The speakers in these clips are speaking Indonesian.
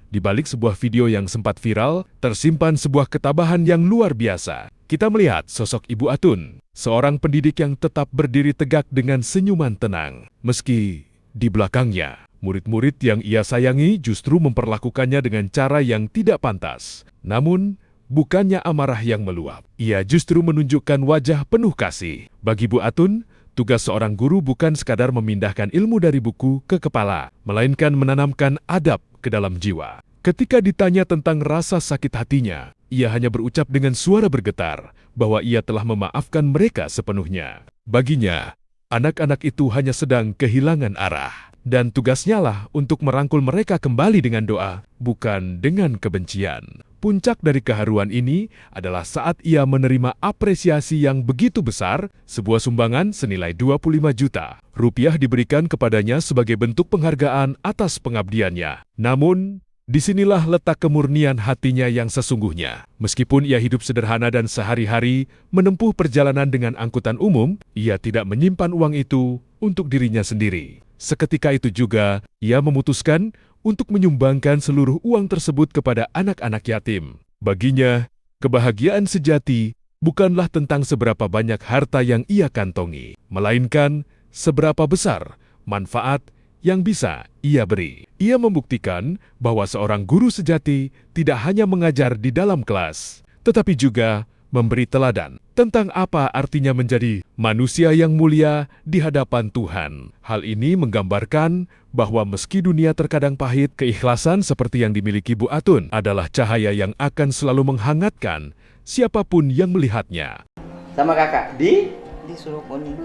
Di balik sebuah video yang sempat viral, tersimpan sebuah ketabahan yang luar biasa. Kita melihat sosok Ibu Atun, seorang pendidik yang tetap berdiri tegak dengan senyuman tenang. Meski di belakangnya, murid-murid yang ia sayangi justru memperlakukannya dengan cara yang tidak pantas. Namun, bukannya amarah yang meluap. Ia justru menunjukkan wajah penuh kasih. Bagi Bu Atun, tugas seorang guru bukan sekadar memindahkan ilmu dari buku ke kepala, melainkan menanamkan adab ke dalam jiwa. Ketika ditanya tentang rasa sakit hatinya, ia hanya berucap dengan suara bergetar bahwa ia telah memaafkan mereka sepenuhnya. Baginya, anak-anak itu hanya sedang kehilangan arah, dan tugasnya lah untuk merangkul mereka kembali dengan doa, bukan dengan kebencian. Puncak dari keharuan ini adalah saat ia menerima apresiasi yang begitu besar, sebuah sumbangan senilai 25 juta rupiah diberikan kepadanya sebagai bentuk penghargaan atas pengabdiannya. Namun, disinilah letak kemurnian hatinya yang sesungguhnya. Meskipun ia hidup sederhana dan sehari-hari menempuh perjalanan dengan angkutan umum, ia tidak menyimpan uang itu untuk dirinya sendiri. Seketika itu juga, ia memutuskan untuk menyumbangkan seluruh uang tersebut kepada anak-anak yatim. Baginya, kebahagiaan sejati bukanlah tentang seberapa banyak harta yang ia kantongi, melainkan seberapa besar manfaat yang bisa ia beri. Ia membuktikan bahwa seorang guru sejati tidak hanya mengajar di dalam kelas, tetapi juga memberi teladan tentang apa artinya menjadi manusia yang mulia di hadapan Tuhan. Hal ini menggambarkan bahwa meski dunia terkadang pahit, keikhlasan seperti yang dimiliki Bu Atun adalah cahaya yang akan selalu menghangatkan siapapun yang melihatnya. Sama kakak di Suluk Kuning.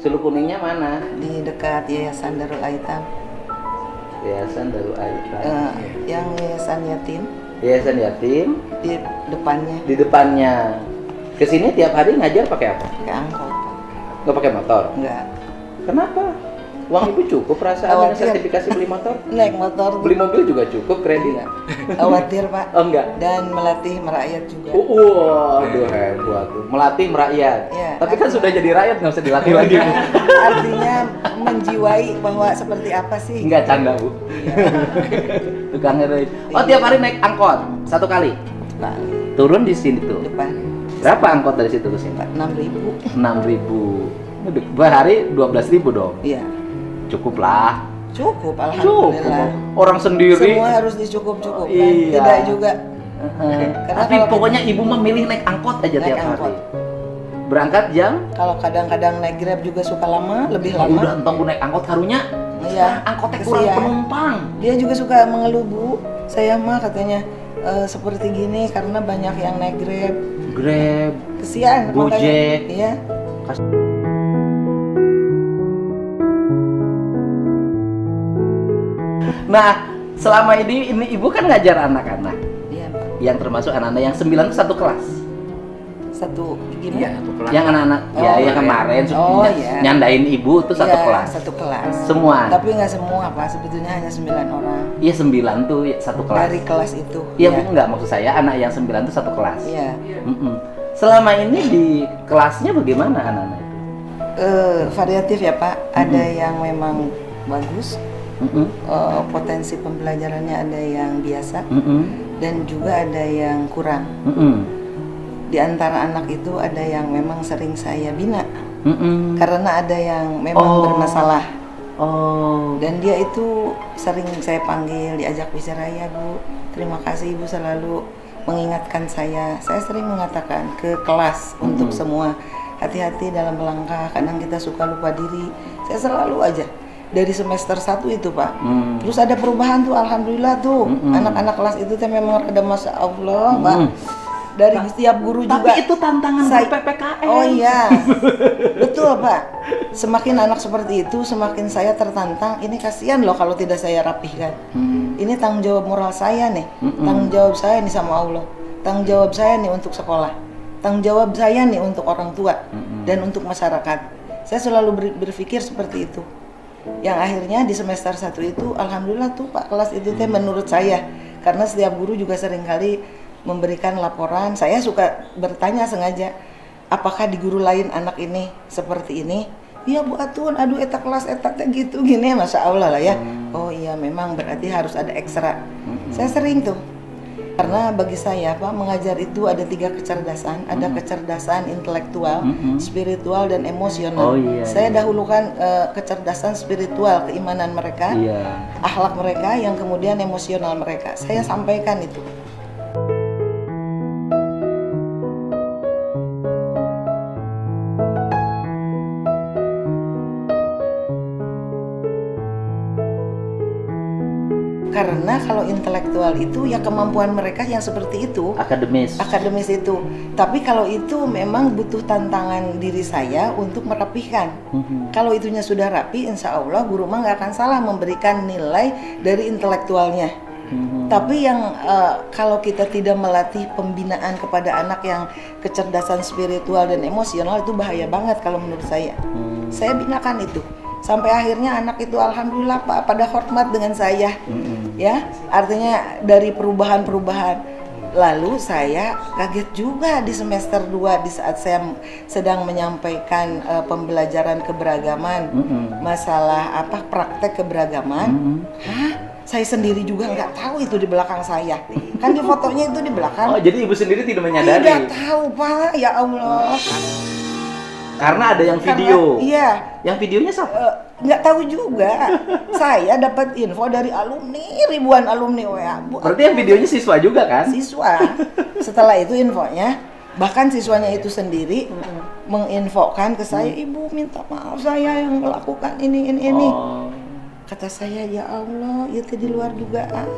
Suluk Kuningnya mana? Di dekat Yayasan Darul Aitam. Yayasan Darul Aitam. Yang Yayasan Yatim. Yayasan Yatim Di depannya. di depannya. Kesini tiap hari ngajar pakai apa? Pakai angkot. Nggak pakai motor? Enggak. Kenapa? Uang ibu cukup perasaan dengan sertifikasi beli motor? Naik motor. Beli mobil juga cukup kredit? Khawatir Pak. Oh enggak? Dan melatih merakyat juga. Waduh hebat tuh. Melatih merakyat. Ya, Tapi kan sudah jadi rakyat nggak usah dilatih lagi. Artinya menjiwai bahwa seperti apa sih? Enggak canda Bu. Tukang ngerit. Oh tiap hari naik angkot satu kali. Pak, Turun di sini tuh. depan Berapa angkot dari situ ke sini? 6.000. 6.000. Per hari 12.000 dong. Iya. Cukup lah. Cukup, Cukup. alhamdulillah. Orang sendiri. Semua harus dicukup-cukupkan. Iya. Tidak juga. Karena Tapi kalau pokoknya ibu memilih naik angkot aja Naik tiap angkot. hari. Berangkat jam? Kalau kadang-kadang naik Grab juga suka lama, lebih Oh, lama. udah entong gue naik angkot karunya. Iya. Angkotnya kurang Kesian. penumpang. Dia juga suka mengeluh, Bu. Saya mah katanya seperti gini karena banyak yang naik Grab. Grab. Kesian. Gojek. Makanya, iya. Nah, selama ini ibu kan ngajar anak-anak. Iya, Pak. Yang termasuk anak-anak yang 9 itu satu kelas. Satu gimana? Yang anak-anak Oh, ya yang iya. kemarin Oh, iya. nyandain ibu itu satu Iya, kelas. Satu kelas. Semua. Tapi nggak semua, Pak. Sebetulnya hanya 9 orang. Iya 9 tuh satu kelas. Dari kelas itu. Iya Bu, enggak maksud saya anak yang 9 itu satu kelas. Iya. Mm-mm. Selama ini di kelasnya bagaimana anak-anak itu? Variatif ya, Pak. Ada yang memang bagus. Mm-mm. Potensi pembelajarannya ada yang biasa. Mm-mm. Dan juga ada yang kurang. Mm-mm. Di antara anak itu ada yang memang sering saya bina. Mm-mm. Karena ada yang memang bermasalah. Oh. Dan dia itu sering saya panggil, diajak bicara, ya Bu, terima kasih Ibu selalu mengingatkan saya. Saya sering mengatakan ke kelas untuk semua, hati-hati dalam melangkah, kadang kita suka lupa diri. Saya selalu aja. Dari semester 1 itu Pak. Terus ada perubahan tuh, alhamdulillah tuh. Anak-anak kelas itu teh memang ada Masya Allah Pak. Dari setiap guru juga. Tapi itu tantangan PPKN. Oh iya, betul Pak. Semakin anak seperti itu, semakin saya tertantang. Ini kasihan loh kalau tidak saya rapihkan. Ini tanggung jawab moral saya nih. Tanggung jawab saya nih sama Allah. Tanggung jawab saya nih untuk sekolah. Tanggung jawab saya nih untuk orang tua dan untuk masyarakat. Saya selalu berpikir seperti itu. Yang akhirnya di semester 1 itu, alhamdulillah tuh Pak, kelas itu teh menurut saya. Karena setiap guru juga seringkali memberikan laporan, saya suka bertanya sengaja, apakah di guru lain anak ini seperti ini? Iya Bu Atun, aduh eta kelas eta gitu gini, Masya Allah lah ya. Oh iya memang berarti harus ada ekstra. Saya sering tuh. Karena bagi saya Pak, mengajar itu ada 3 kecerdasan, ada kecerdasan intelektual, spiritual dan emosional. Oh, iya, Saya iya. dahulukan kecerdasan spiritual, keimanan mereka, Iya. akhlak mereka, yang kemudian emosional mereka. Saya sampaikan itu. Karena kalau intelektual itu ya kemampuan mereka yang seperti itu, akademis itu. Tapi kalau itu memang butuh tantangan diri saya untuk merapihkan. Kalau itunya sudah rapi, insya Allah guru mah nggak akan salah memberikan nilai dari intelektualnya. Tapi yang kalau kita tidak melatih pembinaan kepada anak yang kecerdasan spiritual dan emosional, itu bahaya banget kalau menurut saya. Saya binakan itu. Sampai akhirnya anak itu alhamdulillah Pak pada hormat dengan saya. Ya, artinya dari perubahan-perubahan. Lalu saya kaget juga di semester 2 di saat saya sedang menyampaikan pembelajaran keberagaman, masalah apa praktek keberagaman. Saya sendiri juga nggak tahu itu di belakang saya. Kan di fotonya itu di belakang. Oh, jadi ibu sendiri tidak menyadari? Tidak tahu Pak, ya Allah. Karena ada yang video. Iya. Yang videonya siapa? Nggak tahu juga. Saya dapat info dari alumni, ribuan alumni WA. Berarti yang videonya siswa juga kan? Siswa. Setelah itu infonya, bahkan siswanya itu sendiri menginfokan ke saya, Ibu minta maaf saya yang melakukan ini. Oh. Kata saya, ya Allah, itu di luar dugaan.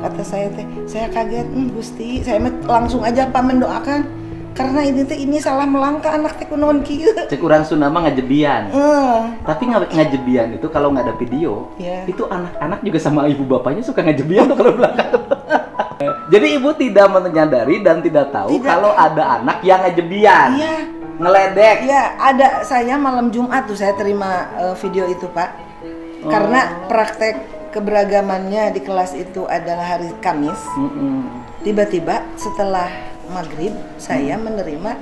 Kata saya teh, saya kaget, Gusti. Saya langsung aja Pak mendoakan. Karena ini salah melangkah anak teh kunaon kieu. Cek urang Sunda mah ngajebian. Tapi ngajebian itu kalau nggak ada video, itu anak-anak juga sama ibu bapaknya suka ngajebian tuh kalau belakang. Jadi ibu tidak menyadari dan tidak tahu kalau ada anak yang ngajebian. Iya. Ngeledek. Iya, ada. Saya malam Jumat tuh saya terima video itu Pak. Karena praktek keberagamannya di kelas itu adalah hari Kamis. Tiba-tiba setelah maghrib saya menerima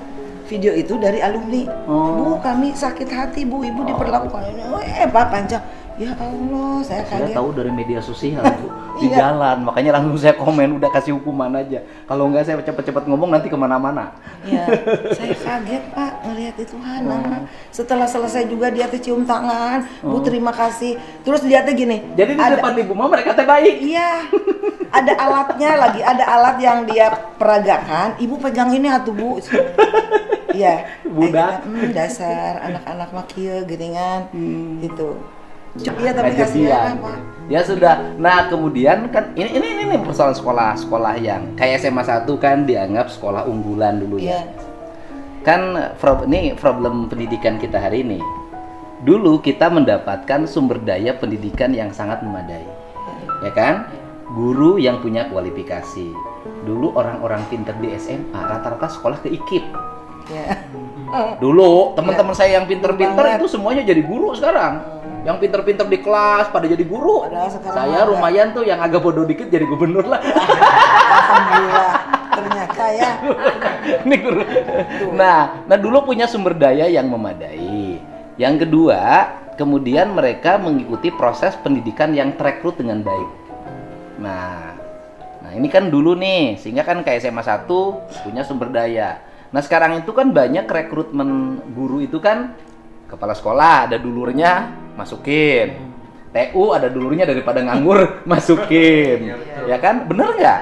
video itu dari alumni. Bu, kami sakit hati Bu, Ibu diperlakukan ini. Pak Panjang. Ya Allah, saya kaget. Saya tahu dari media sosial Bu, di jalan, makanya langsung saya komen, udah kasih hukuman aja. Kalau enggak saya cepet-cepet ngomong nanti kemana-mana. Ya, saya kaget Pak ngelihat itu Hana. Setelah selesai juga dia teh cium tangan, Bu terima kasih. Terus dia teh gini. Jadi di depan ibu mah mereka teh baik. Iya. Ada alatnya lagi, ada alat yang dia peragakan. Ibu pegang ini atuh Bu. Iya. Budak. Dasar anak-anak mah kieu geuningan gitu. Iya tapi Ngajebian. hasilnya apa? Ya sudah. Nah, kemudian kan ini persoalan sekolah yang kayak SMA 1 kan dianggap sekolah unggulan dulu ya. Iya. Kan ini problem pendidikan kita hari ini. Dulu kita mendapatkan sumber daya pendidikan yang sangat memadai. Ya kan? Guru yang punya kualifikasi. Dulu orang-orang pinter di SMA rata-rata sekolah ke IKIP. Ya. Dulu teman-teman saya yang pinter-pinter Banget. itu semuanya jadi guru sekarang. Yang pinter-pinter di kelas pada jadi guru. Saya lumayan tuh yang agak bodoh dikit jadi gubernur lah. Alhamdulillah. Ternyata ya. Ini guru. Nah dulu punya sumber daya yang memadai. Yang kedua, kemudian mereka mengikuti proses pendidikan yang terekrut dengan baik. Nah ini kan dulu nih, sehingga kan kayak SMA 1 punya sumber daya. Nah sekarang itu kan banyak rekrutmen guru itu kan kepala sekolah ada dulurnya masukin, TU ada dulurnya daripada nganggur masukin, ya kan, bener nggak?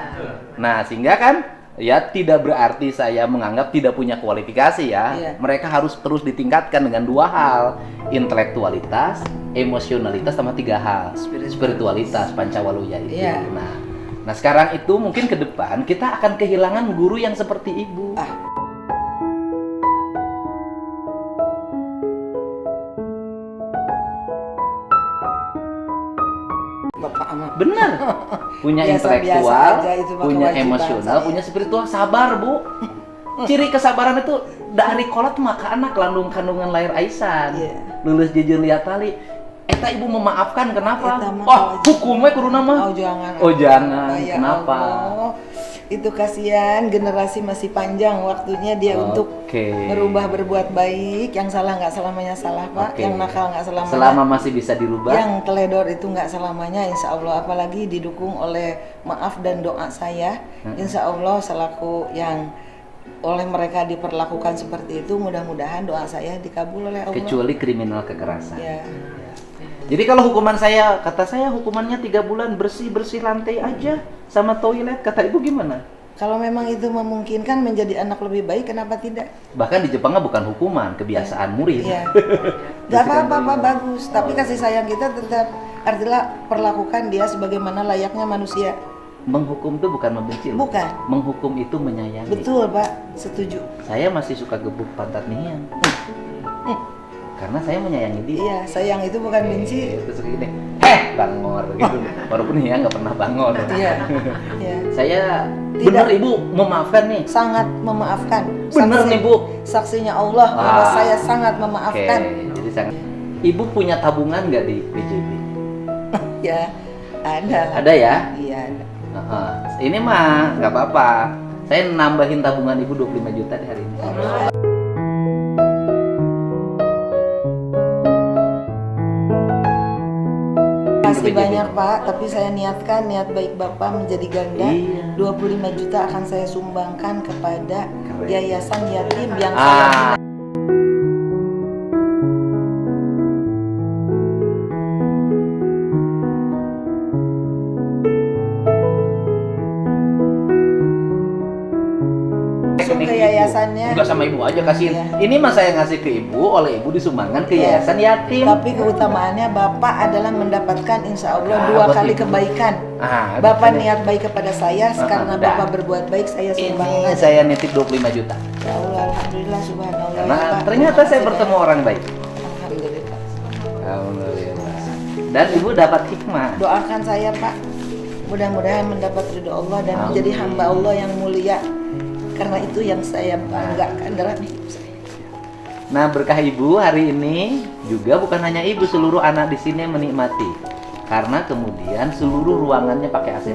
Nah sehingga kan ya tidak berarti saya menganggap tidak punya kualifikasi ya. Mereka harus terus ditingkatkan dengan 2 hal, intelektualitas, emosionalitas sama 3 hal, spiritualitas, pancawaloya itu. Nah sekarang itu mungkin ke depan kita akan kehilangan guru yang seperti ibu. Bener, punya intelektual, punya emosional, punya spiritual, sabar Bu. Ciri kesabaran itu dari kolot maka anak landung kandungan lahir Aisan, lulus jejeun lihat tali. Eta ibu memaafkan kenapa? Wah hukumnya kudu nama. Oh jangan. Oh jangan. Kenapa? Itu kasihan, generasi masih panjang waktunya dia untuk berubah berbuat baik. Yang salah nggak selamanya salah Pak, yang nakal nggak selamanya. Selama masih bisa dirubah. Yang teledor itu nggak selamanya, insya Allah. Apalagi didukung oleh maaf dan doa saya, insya Allah selaku yang oleh mereka diperlakukan seperti itu, mudah-mudahan doa saya dikabul oleh Allah. Kecuali kriminal kekerasan. Ya. Jadi kalau hukuman saya, kata saya hukumannya 3 bulan bersih-bersih lantai aja sama toilet, kata ibu gimana? Kalau memang itu memungkinkan menjadi anak lebih baik, kenapa tidak? Bahkan di Jepang bukan hukuman, kebiasaan murid. Iya. Gak apa-apa, bagus. Tapi kasih sayang kita tetap, artinya perlakukan dia sebagaimana layaknya manusia. Menghukum itu bukan membenci. Bukan. Menghukum itu menyayangi. Betul Pak, setuju. Saya masih suka gebuk pantat Nian. Karena saya menyayangi dia. Iya, sayang itu bukan benci. Terus gini, bangor gitu. Walaupun Nian nggak pernah bangor. Iya. Iya. Saya Tidak. benar ibu memaafkan nih. Sangat memaafkan. Benar nih bu. Saksinya Allah bahwa saya sangat memaafkan. Jadi sangat. Ibu punya tabungan nggak di PJB? Ya, ada. Ada ya? Iya. Ada. Ini mah nggak apa-apa. Saya nambahin tabungan ibu 25 juta di hari ini. Terima kasih banyak Pak, tapi saya niatkan niat baik Bapak menjadi ganda. Iya. 25 juta akan saya sumbangkan kepada Keren. yayasan yatim yang saya langsung ke yayasannya. Enggak sama ibu aja kasihin. Iya. Ini mah saya ngasih ke ibu, oleh ibu disumbangkan ke Iya. yayasan yatim. Tapi keutamaannya Bapak adalah mendapatkan insya Allah Ah, 2 buat kali ibu. kebaikan. betul. Bapak niat baik kepada saya, karena udah. Bapak berbuat baik saya Ini sumbangkan. saya nitip 25 juta. Ya Allah, alhamdulillah, subhanallah. Karena ya Pak. ternyata Terima saya kasih bertemu banyak. orang baik. Alhamdulillah. Alhamdulillah. Dan ibu dapat hikmah. Doakan saya Pak, mudah-mudahan mendapat ridho Allah dan Amin. menjadi hamba Allah yang mulia. Karena itu yang saya banggakan dalam hidup saya. Nah, berkah ibu hari ini juga bukan hanya ibu, seluruh anak di sini menikmati. Karena kemudian seluruh ruangannya pakai AC.